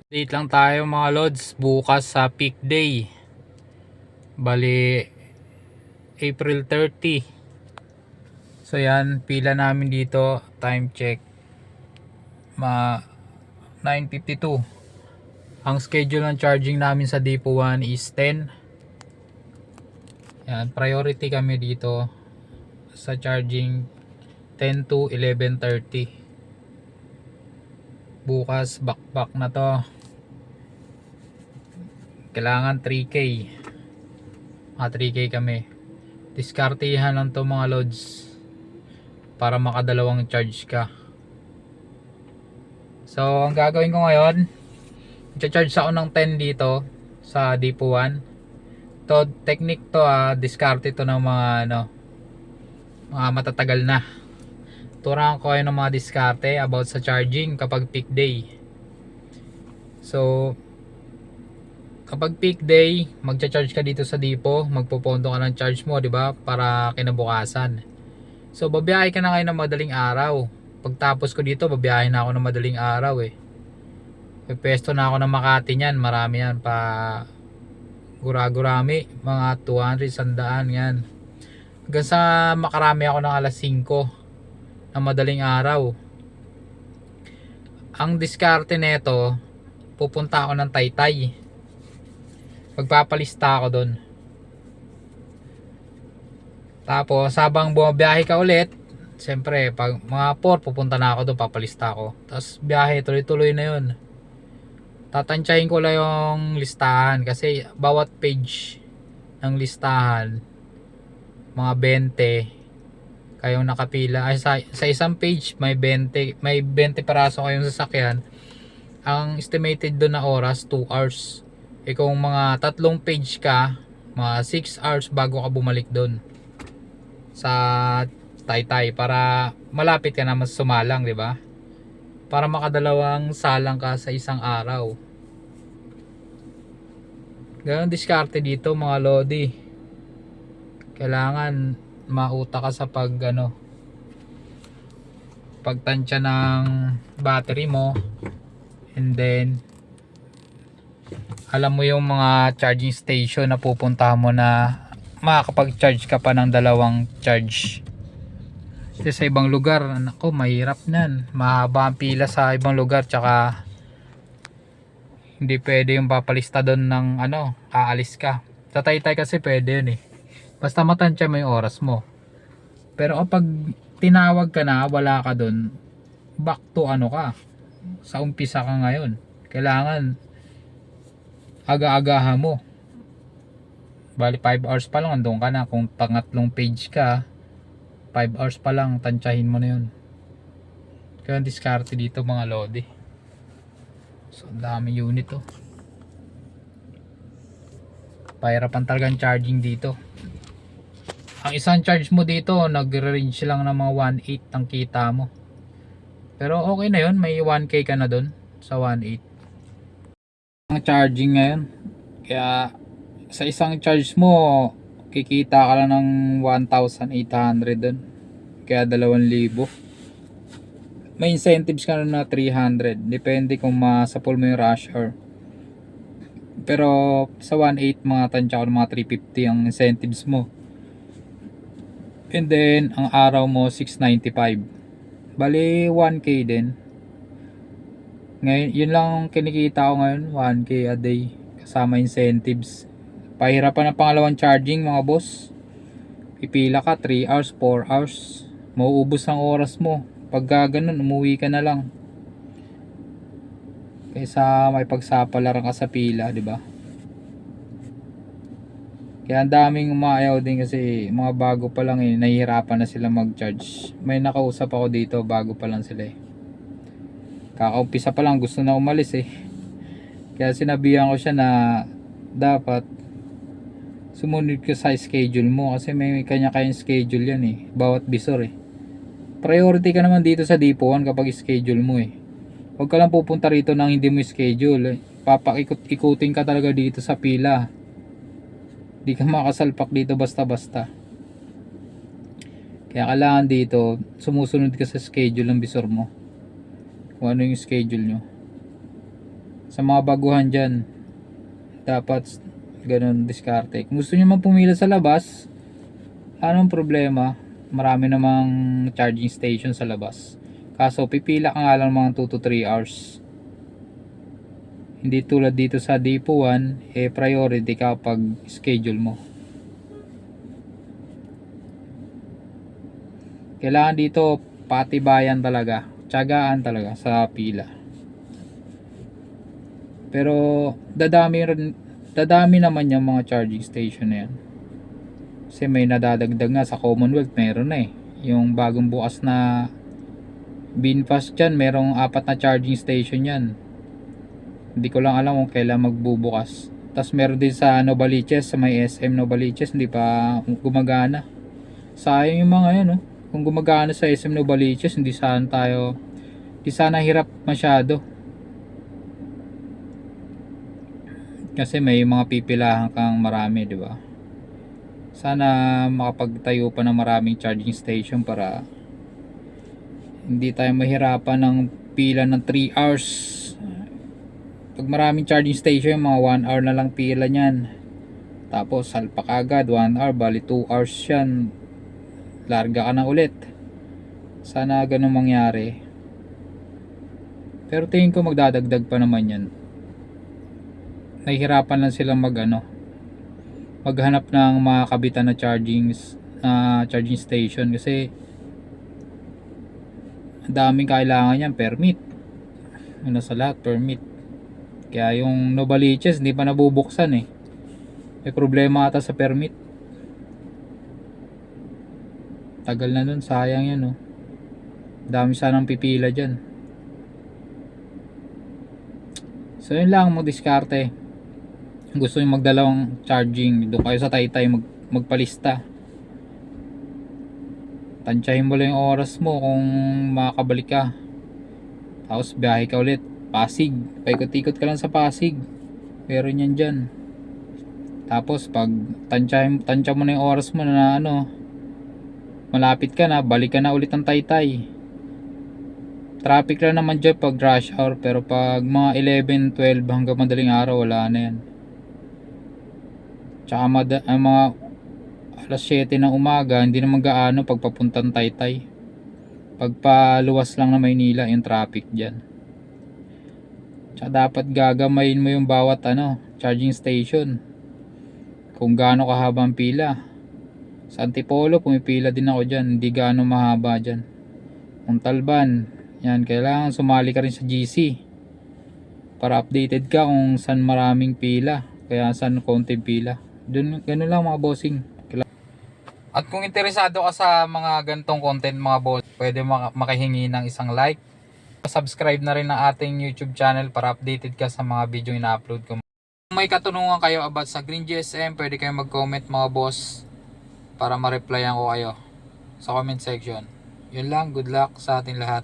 Date lang tayo mga lods, bukas sa peak day. Bali April 30. So yan, pila namin dito, time check ma 9:52. Ang schedule ng charging namin sa Depo 1 is 10. Yan, priority kami dito sa charging 10 to 11:30. Bukas back na to. Kailangan 3K. 3K kami. Diskartihan lang to mga loads para makadalawang charge ka. So ang gagawin ko ngayon, i-charge ako ng 10 dito sa Depo 1. To technique to, diskarte to ng mga mga matatagal na. Turuan ko kayo ng mga diskarte about sa charging kapag peak day. So kapag peak day, magcha-charge ka dito sa Depo, magpopondo ka ng charge mo, 'di ba? Para kinabukasan. So babiyahe ka na ngayon ng madaling araw. Pagtapos ko dito, babiyahe na ako ng madaling araw eh. Pepesto na ako ng Makati niyan, marami yan pa gurami, mga 200, 100 yan. Hanggang sa makarami ako ng alas 5 ng madaling araw. Ang diskarte nito, pupunta ako ng Taytay. Magpapalista ako doon. Tapos habang bumabiyahe ka ulit, siyempre pag mga 4 pupunta na ako doon, papalista ako. Tapos biyahe tuloy-tuloy na yun. Tatansyahin ko lang yung listahan kasi bawat page ng listahan mga 20 kayong nakapila. Ay, sa isang page may 20 peraso kayong sasakyan. Ang estimated doon na oras 2 hours. Kung mga tatlong page ka, mga 6 hours bago ka bumalik doon sa Taytay para malapit ka naman sumalang, 'di ba? Para makadalawang salang ka sa isang araw. Ganun diskarte dito mga lodi. Kailangan mauta ka sa pagtansya ng battery mo, and then alam mo yung mga charging station na pupuntahan mo na makakapag-charge ka pa ng dalawang charge. Kasi sa ibang lugar, nako, mahirap nan, mahaba ang pila sa ibang lugar, tsaka hindi pwede yung papalista doon ng aalis ka. Sa Taytay kasi pwede yun eh, basta matansya mo yung oras mo. Pero kapag tinawag ka na, wala ka doon, back to ka, sa umpisa ka ngayon. Kailangan aga-agahan mo. Bali 5 hours pa lang andun ka na. Kung pangatlong page ka, 5 hours pa lang, tansyahin mo na yun. Kaya diskarte dito mga lodi. So dami unit oh. Pahirapan talagang charging dito. Ang isang charge mo dito, nagre-range lang ng mga 1.8 ang kita mo. Pero okay na yun, may 1K ka na dun sa 1.8. Ang charging ngayon, kaya sa isang charge mo kikita ka lang ng 1,800 dun, kaya 2,000. May incentives ka na 300, depende kung masapol mo yung rush hour. Pero sa 1.8 mga tansya ko ng mga 350 ang incentives mo, and then ang araw mo 695, bali 1K din. Ngayon yun lang kinikita ko ngayon, 1K a day kasama incentives. Pahirapan ang pangalawang charging mga boss. Pipila ka 3 hours, 4 hours. Mauubos ang oras mo. Pag ganun, umuwi ka na lang. Kaysa may pagsapalaran ka sa pila, di ba? Kaya ang daming umayaw din kasi mga bago pa lang nahihirapan na sila mag-charge. May nakausap ako dito, bago pa lang sila eh. Kakaumpisa pa lang gusto na umalis eh. Kaya sinabihan ko siya na dapat sumunod ka sa schedule mo kasi may kanya-kanyang schedule yan eh, bawat bisor eh. Priority ka naman dito sa Depo 1 kapag schedule mo eh. Huwag ka lang pupunta rito nang hindi mo schedule eh. Papakikot-ikutin ka talaga dito sa pila. Di ka makasalpak dito basta-basta. Kaya kailangan dito sumusunod ka sa schedule ng bisor mo, kung ano yung schedule nyo. Sa mga baguhan dyan, dapat ganun diskarte. Kung gusto nyo man pumila sa labas, anong problema? Marami namang charging station sa labas. Kaso pipila ka nga lang mga 2 to 3 hours. Hindi tulad dito sa Depo 1, priority ka pag schedule mo. Kailangan dito patibayan talaga, tiyagaan talaga sa pila. Pero dadami naman yung mga charging station na yan. Kasi may nadadagdag nga sa Commonwealth, meron na yung bagong bukas na Binfast dyan, merong 4 na charging station yan. Hindi ko lang alam kung kailan magbubukas. Tapos meron din sa Novaliches, sa may SM Novaliches, hindi pa gumagana. Sayang yung mga yan, no? Kung gumagana sa SM Novaliches, hindi sana hirap masyado. Kasi may mga pipilahan kang marami, di ba? Sana makapagtayo pa ng maraming charging station para hindi tayo mahirapan ng pila ng 3 hours. Pag maraming charging station, mga 1 hour na lang pila niyan. Tapos salpak agad 1 hour, bali 2 hours yan. Larga ka na ulit. Sana ganun mangyari. Pero tingin ko magdadagdag pa naman yan. Nahihirapan lang silang maghanap ng mga kabitan na charging station kasi daming kailangan yan, permit. Una sa lahat, permit. Kaya yung Novaliches hindi pa nabubuksan may problema ata sa permit. Tagal na nun, sayang yan dami sanang pipila dyan. So yun lang, magdiskarte. Gusto nyo magdalawang charging, doon kayo sa Taytay magpalista. Tansyahin mo lang yung oras mo kung makakabalik ka. Tapos biyahe ka ulit Pasig, paikot-ikot ka lang sa Pasig, meron yan dyan. Tapos pag tansya mo na yung oras mo na malapit ka na, balik ka na ulit ng Taytay. Traffic lang naman dyan pag rush hour, pero pag mga 11, 12 hanggang madaling araw, wala na yan. Tsaka mga alas 7 ng umaga, hindi naman gaano pagpapuntang Taytay. Pagpaluwas lang na Maynila yung traffic dyan. Tsaka dapat gagamayin mo yung bawat charging station, kung gaano kahaba ang pila. Sa Antipolo pumipila din ako dyan, hindi gaano mahaba dyan. Montalban, yan, kailangan sumali ka rin sa GC para updated ka kung saan maraming pila, kaya saan konting pila. Ganun lang mga bossing. At kung interesado ka sa mga ganitong content mga boss, pwede makihingi ng isang like. Subscribe na rin ang ating YouTube channel para updated ka sa mga video na upload ko. Kung may katanungan kayo about sa Green GSM, pwede kayong mag-comment mga boss para ma-replyan ko kayo sa comment section. Yun lang, good luck sa ating lahat.